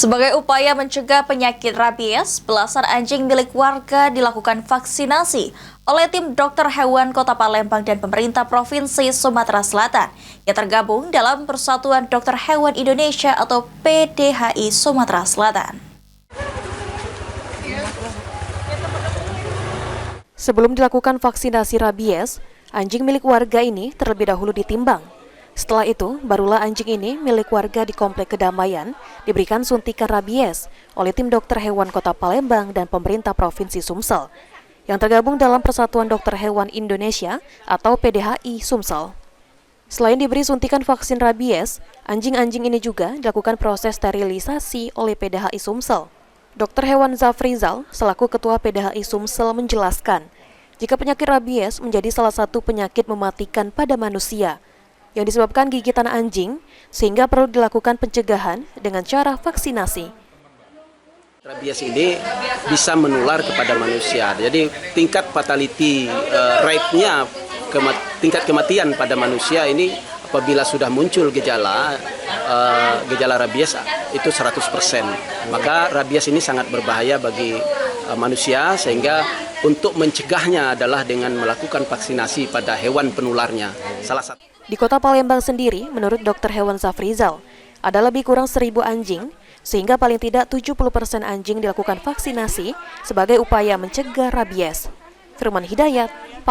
Sebagai upaya mencegah penyakit rabies, belasan anjing milik warga dilakukan vaksinasi oleh tim dokter hewan Kota Palembang dan pemerintah Provinsi Sumatera Selatan yang tergabung dalam Persatuan Dokter Hewan Indonesia atau PDHI Sumatera Selatan. Sebelum dilakukan vaksinasi rabies, anjing milik warga ini terlebih dahulu ditimbang. Setelah itu, barulah anjing ini milik warga di Komplek Kedamaian diberikan suntikan rabies oleh tim dokter hewan Kota Palembang dan pemerintah Provinsi Sumsel yang tergabung dalam Persatuan Dokter Hewan Indonesia atau PDHI Sumsel. Selain diberi suntikan vaksin rabies, anjing-anjing ini juga dilakukan proses sterilisasi oleh PDHI Sumsel. Dr. Hewan Zafrizal, selaku Ketua PDHI Sumsel menjelaskan, jika penyakit rabies menjadi salah satu penyakit mematikan pada manusia yang disebabkan gigitan anjing, sehingga perlu dilakukan pencegahan dengan cara vaksinasi. Rabies ini bisa menular kepada manusia, jadi tingkat fatality rate-nya, tingkat kematian pada manusia ini apabila sudah muncul gejala rabies itu 100%. Maka rabies ini sangat berbahaya bagi manusia, sehingga untuk mencegahnya adalah dengan melakukan vaksinasi pada hewan penularnya. Salah satu di Kota Palembang sendiri, menurut Dr. Hewan Zafrizal, ada lebih kurang 1.000 anjing, sehingga paling tidak 70% anjing dilakukan vaksinasi sebagai upaya mencegah rabies. Firman Hidayat,